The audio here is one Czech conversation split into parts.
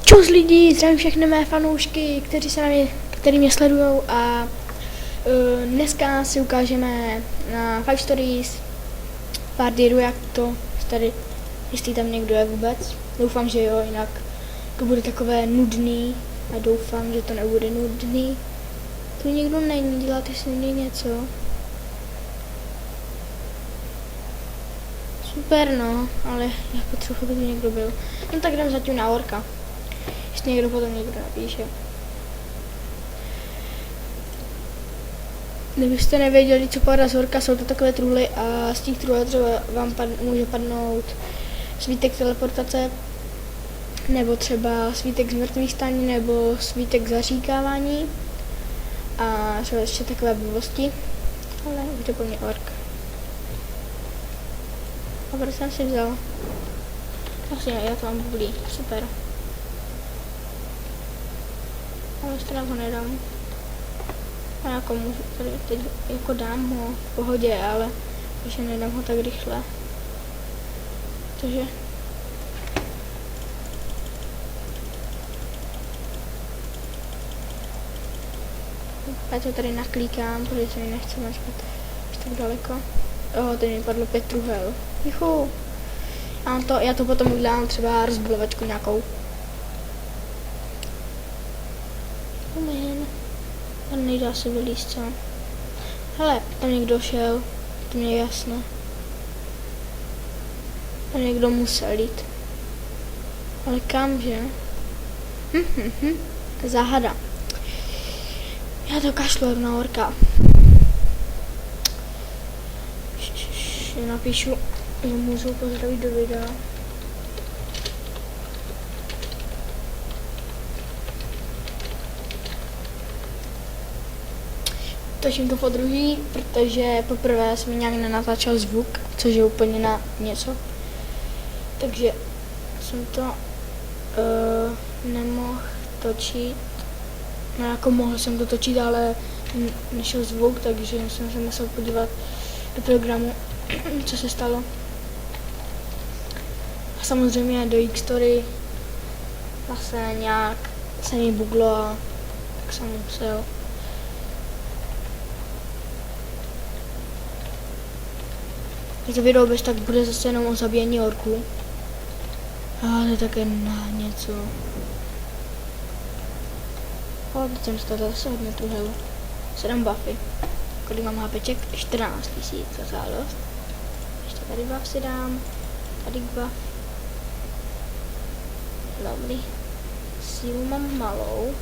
Čus lidi, zdravím všechny mé fanoušky, kteří mě sledují a dneska si ukážeme na 5 Stories pár dírů, jak to tady, jestli tam někdo je vůbec. Doufám, že jo, jinak to bude takové nudný a doufám, že to nebude nudný. Tu nikdo není, děláte si něco. Super no, ale já potřebuji, aby tu někdo byl. No tak jdem zatím na orka. Jestli někdo potom někdo napíše. Kdybyste nevěděli, co padá z orka, jsou to takové truhly a z těch truhlů třeba vám může padnout svítek teleportace, nebo třeba svítek z mrtvých stání, nebo svítek zaříkávání a třeba ještě takové blbosti, ale už to po mně ork. A proč jsem si vzal? Vlastně já to mám bublí, super. Ale strana ho nedám. A jako můžu tady teď jako dám ho v pohodě, ale ještě nedám ho tak rychle. Takže já to tady naklíkám, protože se mi nechce načkat až tak daleko. Teď mi padlo 5 truhel. Juhu. Já to potom udělám třeba rozblovačku nějakou. A nejde asi vylízt, co? Hele, tam někdo šel, to mě je jasné. Tam někdo musel jít. Ale kam, že? Záhada. Já to kašlu na orka. Napíšu, že můžu pozdravit do videa. Točím to po druhý, protože poprvé jsem nějak nenatáčel zvuk, což je úplně na něco. Takže jsem to nemohl točit. No jako mohl jsem to točit, ale nešel zvuk, takže jsem se musel podívat do programu, co se stalo. A samozřejmě do X-Story zase nějak se mi buglo a tak jsem musel. To video bez tak bude zase jenom o zabíjení orků. Ale také na něco. Ale teď jsem z toho zase hodně truhel. 7 buffy. Kolik mám HPček? 14 000, docela dost. Ještě tady buff si dám. Tady buff. Dobrý. Sílu mám malou.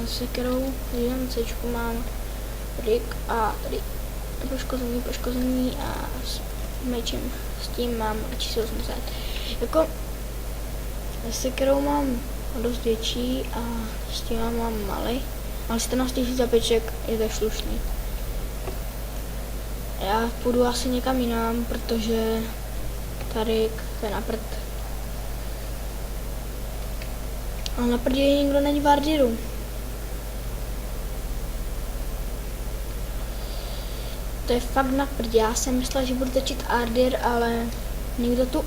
Sekerou C mám Rick a tady poškození a s mečem, s tím mám číslo 80. Jako s sekerou mám dost větší a s tím mám malý, ale 14 000 zapeček je tak slušný. Já půjdu asi někam jinam, protože tady to je na prd. Ale na prdě nikdo není v Ardiru. To je fakt na prdě. Já jsem myslela, že budu točit Ardir, ale nikdo tu...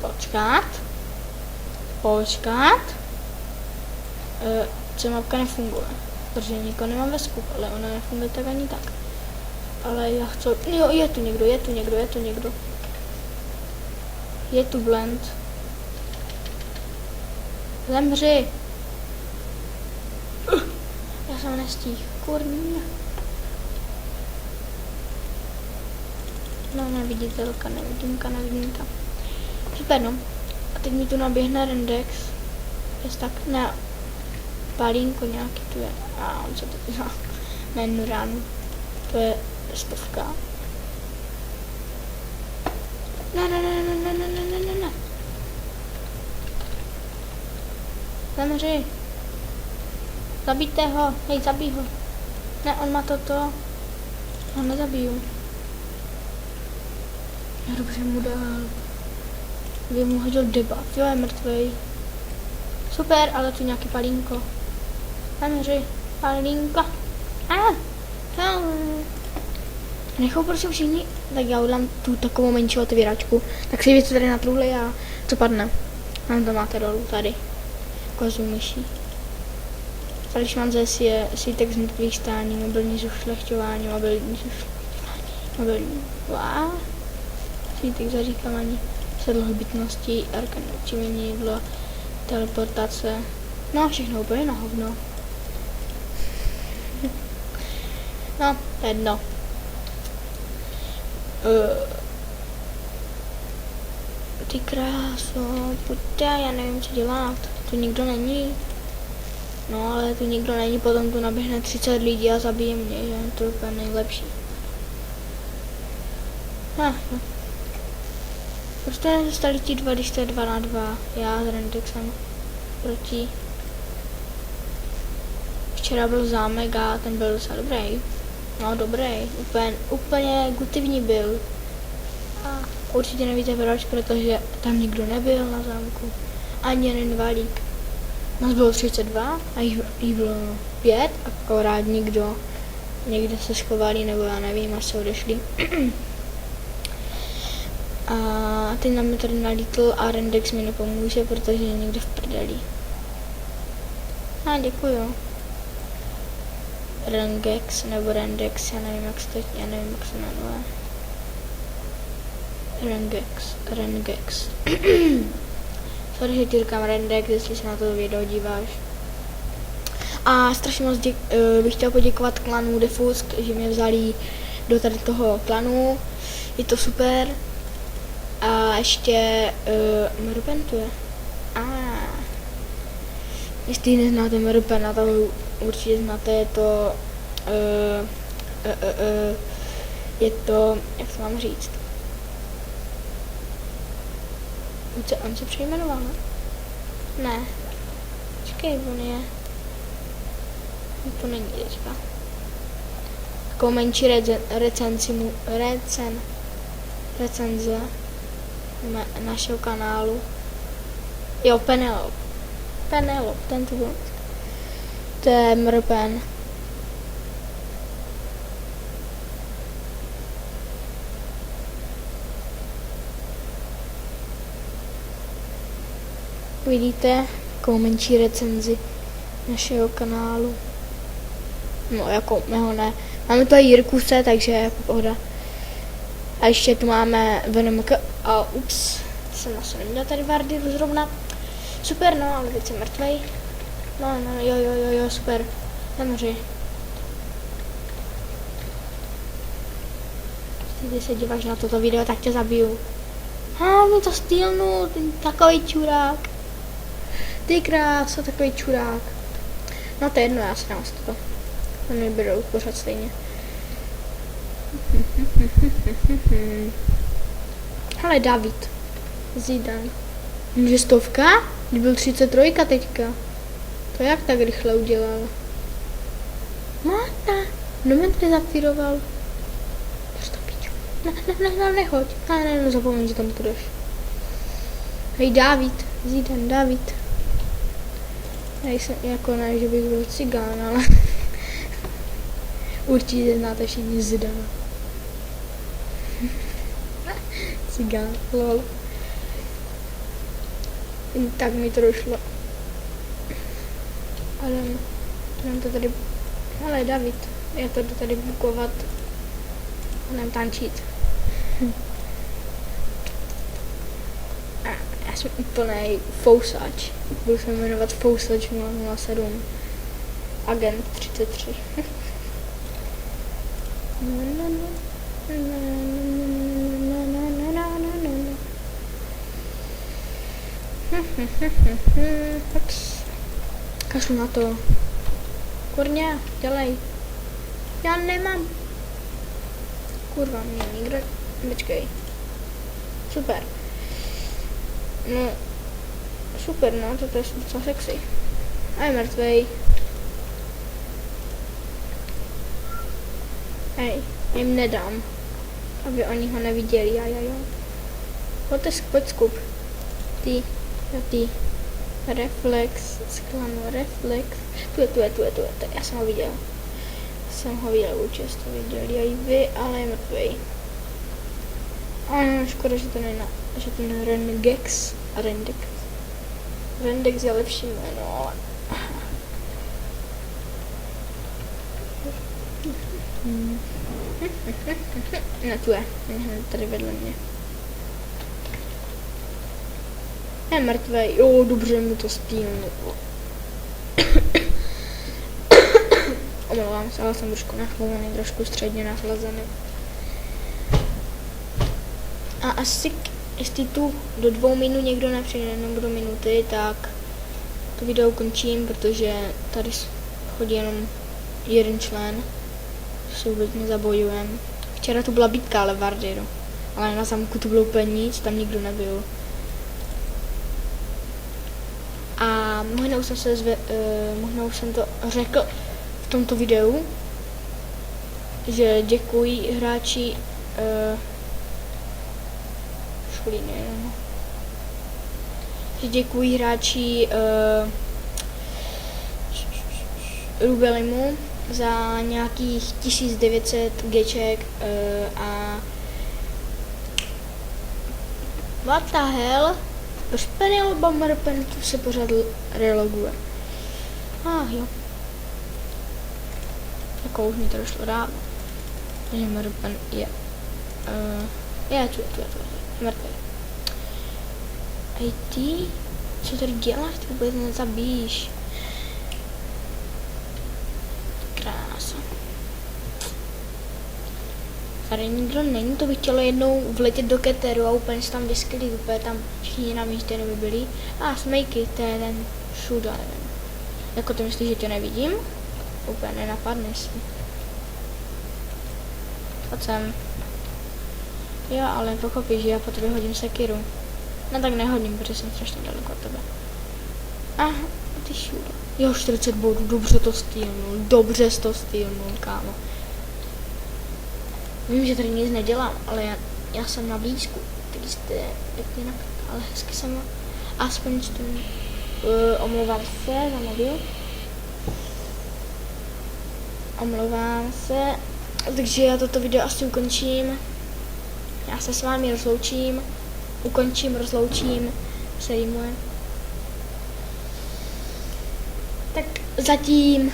Počkat. Co mapka nefunguje, protože nikoho nemám ve skup, ale ona nefunguje tak ani tak. Ale já chci... Jo, je tu někdo. Je tu blend. Zemři. Já jsem nestihl. Kurňa. No, neviditelka, nevidím to. Super, no. A teď mi tu naběhne Rendex. Jest tak, ne, palínko nějaký tu je. A on se to zná. Jménu ránu. To je 100. Ne. Zemři. Zabijte ho, hej, zabij ho. Ne, on má toto. Ho nezabiju. Já dobře mu dal. Kdyby mu hodil debuff, jo, je mrtvej. Super, ale tu nějaký palínko. Zemři, palínko. Nechou prosím všichni, tak já udělám tu takovou menší otevíračku. Tak si věci tady na truhli a Co padne? Ano, to máte dolů tady. Kozu myší. Talisman zes je svítek z mrtvých stání, mobilní zušlechťování, mobilní. Svítek zaříkávání, sedlo hbitnosti, arkan činění jídlo, teleportace. No, všechno úplně na hovno. No, jedno. Ty kráso, pojďte, já nevím, co dělat. Tu nikdo není. No, ale tu nikdo není, potom tu naběhne 30 lidí a zabije mě, že? To je úplně nejlepší. No. Prostě nezostali ti dva, když to je 2 na 2. Já s Rendexem proti. Včera byl zámek a ten byl docela dobrý. No, dobrý. Úplně gutivní byl. A určitě nevíte proč, protože tam nikdo nebyl na zámku. Ani jeden valík. Nás bylo 32 a jich bylo 5, akorát nikdo někde se schovali, nebo já nevím, až se odešli. A teď na mě tady nalítl a Rendex mi nepomůže, protože je někde v prdeli. A děkuju. Rengex nebo Rendex, já nevím, jak se jmenuje. Rengex. Sorry, že ti říkám Rendex, jestli se na to video díváš. A strašně moc bych chtěl poděkovat klanu Defusk, že mě vzali do tady toho klanu. Je to super. A ještě Mrupen tu je. Jestli neznáte Mrupena, tak určitě znáte, je to, jak se mám říct. On se přejmenoval, ne? Ne. Počkej, on je. To není teďka. Takovou menší recenze našeho kanálu. Jo, Penelope, ten tu byl. To je Mrpen. Vidíte, takovou menší recenzi našeho kanálu. No, jako mého ne. Máme tu Jirkuse, takže jako pohoda. A ještě tu máme VNMK a ups, jsem asi neměla tady Vardy zrovna. Super, no, ale teď jsem mrtvej. No, jo, super. Nemři. Když se díváš na toto video, tak tě zabiju. Mě to stýlnu, takový čurák. Ty krása, takový čurák. No to je jedno, já se dám z toho. On mi budou pořád stejně. Hele, David. Zidane. Může 100? Když byl 33 teďka. To jak tak rychle udělal? Máta. Kdo mě tady zapíroval? Prostě piču. Nechoď. Ne, zapomeň, že tam půjdeš. Hej, David. Zidane, David. Nejsem, jako ne, že bych byl cigán, ale určitě znáte všichni Zidana. Cigán, lol. Tak mi to došlo. Ale mám to tady. Ale David, já to jdu tady bukovat a nem tančit. Já jsem úplnej fousač. Budu se jmenovat Fousač 007. Agent 33. Kašlu na to. Kurně, dělej. Já nemám. Kurva, mě nikdo. Počkej. Super. No. Super, no, to je docela sexy. A je mrtvej. Hej, jim nedám. Aby oni ho neviděli, jo. Pojď skup. Ty. Reflex, sklanu, reflex. Tu je. Já jsem ho viděl. Určitě jste to viděli i vy, ale je mrtvej. Škoda, že to není, že to není Rengex, Rendex. Rendex je lepší jméno, ale... Ne, tu je tady vedle mě. Je mrtvej, jo, dobře mu to stýlnu. Omlouvám se, ale jsem trošku nachlazený, trošku středně nachlazený. A asi, jestli tu do 2 minut někdo nepřijde, nebo do minuty, tak to video končím, protože tady chodí jenom jeden člen. Se vůbec nezabojujeme. Včera tu byla bitka, ale v Vardiru. Ale na zámku tu bylo úplně nic, tam nikdo nebyl. A možná už jsem to řekl v tomto videu, že děkuji hráči Rubelimu za nějakých 1900 geček a what the hell? Proč Penel Bomberpen tu se pořád reloguje? Jo. Jako už mi to došlo dávno. Takže Bomberpen je tu je mrtvý. Hej ty, co tady děláš? Ty vůbec nezabíjíš. Krása. Tady nikdo není, to bych chtělo jednou vletět do Keteru a úplně se tam vyskylit, úplně tam všichni na místě nebyli. Smejky, to je ten šuda, nevím. Jako to myslíš, že tě nevidím? Úplně nenapadne si. Pojď sem. Jo, ale pochopíš, že já po tobě hodím sekiru. No tak nehodím, protože jsem strašně daleko od tebe. Ty šuda. Jo, 40 bodů, dobře to stýlnul, kámo. Vím, že tady nic nedělám, ale já jsem na blízku. Tak jste pěkně ale hezky jsem aspoň čtu. Omlouvám se za mobil. Omlouvám se. Takže já toto video asi ukončím. Já se s vámi rozloučím. Rozloučím. Se rýmuje. Tak zatím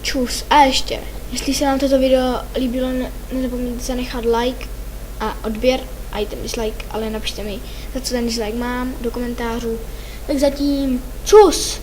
čus. A ještě, jestli se vám toto video líbilo, nezapomeňte zanechat like a odběr a i ten dislike, ale napište mi, za co ten dislike mám, do komentářů. Tak zatím čus!